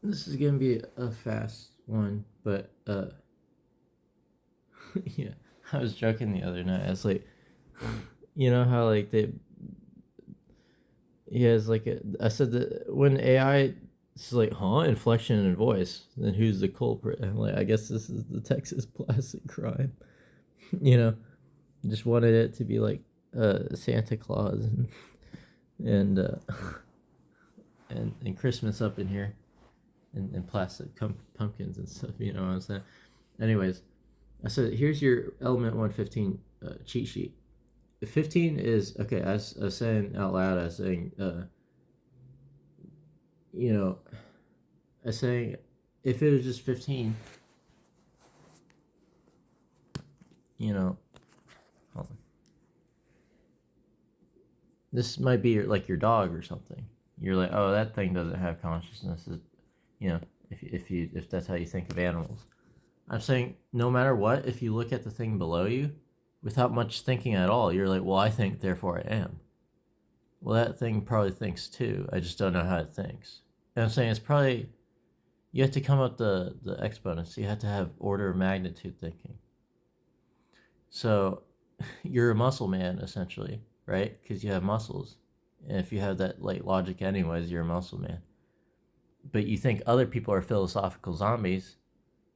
This is gonna be a fast one, but yeah, I was joking the other night. I was like, you know how like they he has like I said that when AI is like, huh, inflection in voice, then who's the culprit? I'm like, I guess this is the Texas plastic crime. you know, just wanted it to be like Santa Claus and and Christmas up in here and plastic pumpkins and stuff. You know what I'm saying? Anyways, I said here's your element 115 cheat sheet. 15 is okay. I was saying out loud. I was saying you know I was saying if it was just 15, you know, hold on. This might be like your dog or something. You're like, oh, that thing doesn't have consciousness. You know, if that's how you think of animals. I'm saying no matter what, if you look at the thing below you, without much thinking at all, you're like, well, I think, therefore I am. Well, that thing probably thinks too. I just don't know how it thinks. And I'm saying it's probably you have to come up the exponents. You have to have order of magnitude thinking. So you're a muscle man essentially, right? Because you have muscles. And if you have that like logic anyways, you're a muscle man. But you think other people are philosophical zombies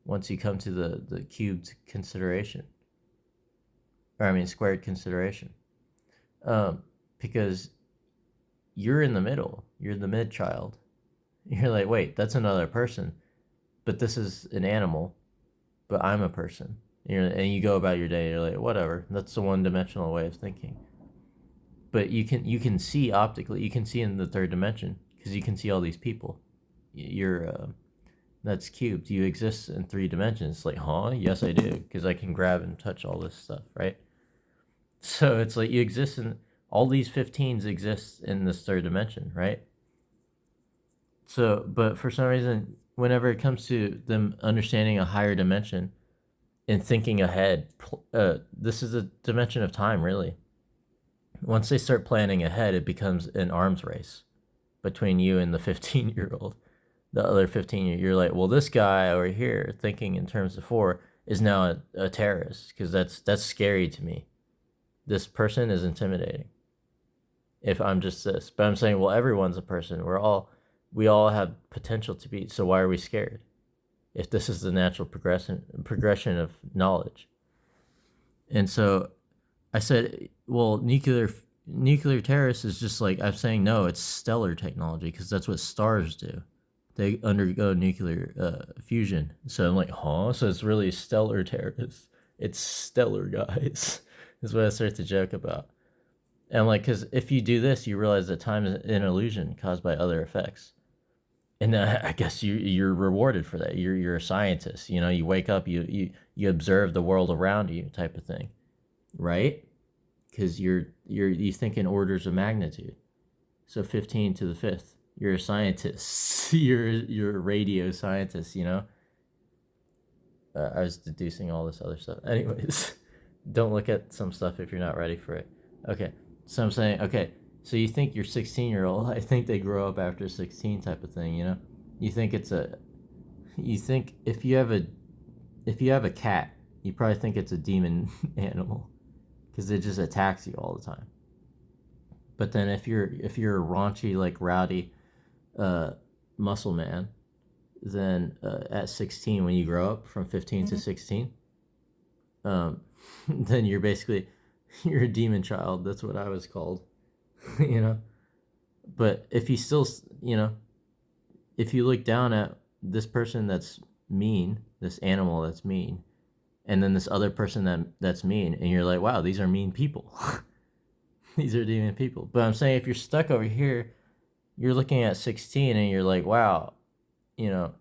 once you come to the cubed consideration. Or I mean squared consideration. Because you're in the middle. You're the mid child. You're like, wait, that's another person. But this is an animal, but I'm a person. And you go about your day, you're like, whatever. That's the one dimensional way of thinking. But you can see optically, you can see in the third dimension because you can see all these people. You're that's cubed. You exist in three dimensions. It's like, huh? Yes, I do, because I can grab and touch all this stuff, right? So it's like you exist in all these 15s exist in this third dimension, right? So, but for some reason, whenever it comes to them understanding a higher dimension and thinking ahead, this is a dimension of time, really. Once they start planning ahead, it becomes an arms race between you and the 15-year-old. The other 15 you're like, well, this guy over here thinking in terms of four is now a terrorist because that's scary to me. This person is intimidating if I'm just this. But I'm saying, well, everyone's a person. We all have potential to be. So why are we scared? If this is the natural progression of knowledge. And so I said, well, nuclear terrorists is just like I'm saying. No, it's stellar technology because that's what stars do. They undergo nuclear fusion. So I'm like, huh? So it's really stellar terrorists. It's stellar guys. Is what I start to joke about. And I'm like, because if you do this, you realize that time is an illusion caused by other effects. And I guess you're rewarded for that. You're a scientist. You know, you wake up, you observe the world around you, type of thing, right? Because you think in orders of magnitude. So 15 to the fifth. You're a scientist. you're a radio scientist. You know. I was deducing all this other stuff. Anyways, don't look at some stuff if you're not ready for it. Okay, so I'm saying, okay, so you think you're 16-year-old. I think they grow up after 16 type of thing. You know, you think you think if you have a cat, you probably think it's a demon animal because it just attacks you all the time. But then if you're a raunchy like rowdy uh, muscle man, then at 16 when you grow up from 15 to 16, um, then you're a demon child. That's what I was called, you know. But if you still, you know, if you look down at this person that's mean, this animal that's mean, and then this other person that's mean, and you're like, wow, these are mean people. These are demon people. But I'm saying if you're stuck over here, you're looking at 16 and you're like, wow, you know,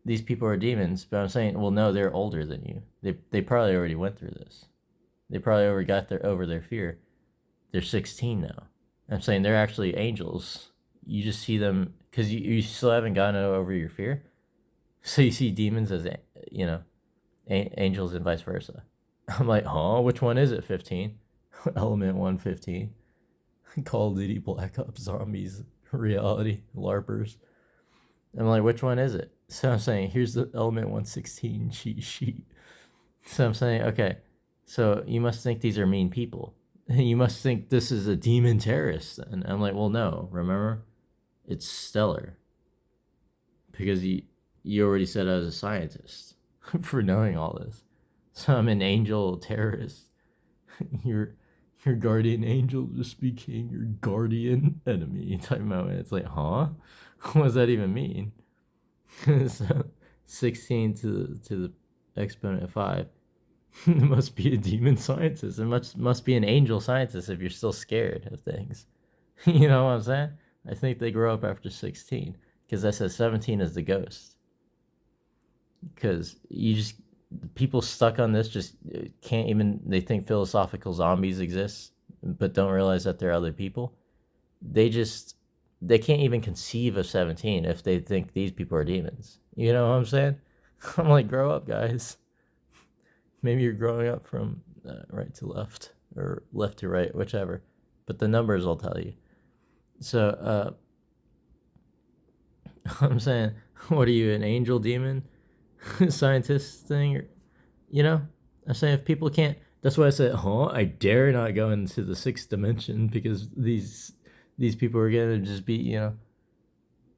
these people are demons. But I'm saying, well, no, they're older than you. They probably already went through this. They probably already got over their fear. They're 16 now. I'm saying they're actually angels. You just see them because you still haven't gotten over your fear. So you see demons as, you know, angels and vice versa. I'm like, huh? Which one is it? 15? Element 115. Call of Duty Black Ops Zombies reality. LARPers. I'm like, which one is it? So I'm saying, here's the element 116 cheat sheet. So I'm saying, okay, so you must think these are mean people. You must think this is a demon terrorist. And I'm like, well, no, remember? It's stellar. Because you already said I was a scientist for knowing all this. So I'm an angel terrorist. your your guardian angel just became your guardian enemy type moment. It's like, huh? What does that even mean? So 16 to the exponent of 5. It must be a demon scientist. It must be an angel scientist if you're still scared of things. You know what I'm saying? I think they grow up after 16 because that says 17 is the ghost. Because you just people stuck on this just can't even. They think philosophical zombies exist, but don't realize that they're other people. They just they can't even conceive of 17 if they think these people are demons. You know what I'm saying? I'm like, grow up, guys. Maybe you're growing up from right to left or left to right, whichever. But the numbers will tell you. So I'm saying, what are you, an angel demon scientist thing? Or, you know, I'm saying if people can't. That's why I said, huh? I dare not go into the sixth dimension because these people are gonna just be,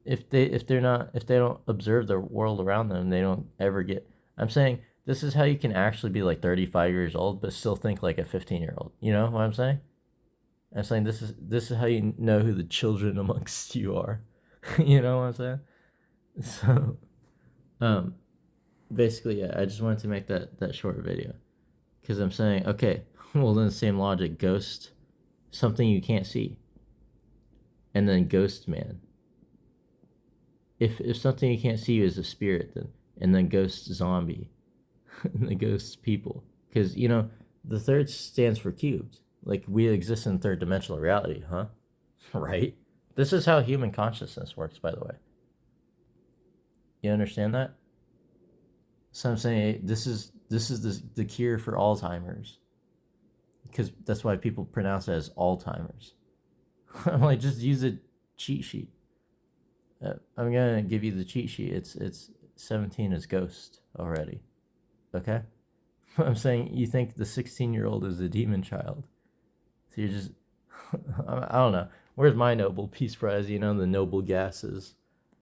if they don't observe the world around them, they don't ever get. I'm saying this is how you can actually be like 35 years old but still think like a 15-year-old. You know what I'm saying? I'm saying this is how you know who the children amongst you are. You know what I'm saying? So, um, basically, yeah, I just wanted to make that short video because I'm saying, okay, well, then the same logic, ghost, something you can't see, and then ghost man. If something you can't see is a spirit, then and then ghost zombie, and the ghost people, because the third stands for cubed. Like we exist in third dimensional reality, huh? Right. This is how human consciousness works, by the way. You understand that? So I'm saying this is the cure for Alzheimer's because that's why people pronounce it as Alzheimer's. I'm like, just use a cheat sheet. I'm gonna give you the cheat sheet. It's 17 is ghost already. Okay. I'm saying you think the 16-year-old is a demon child, so you're just I don't know. Where's my Nobel Peace Prize? The noble gases.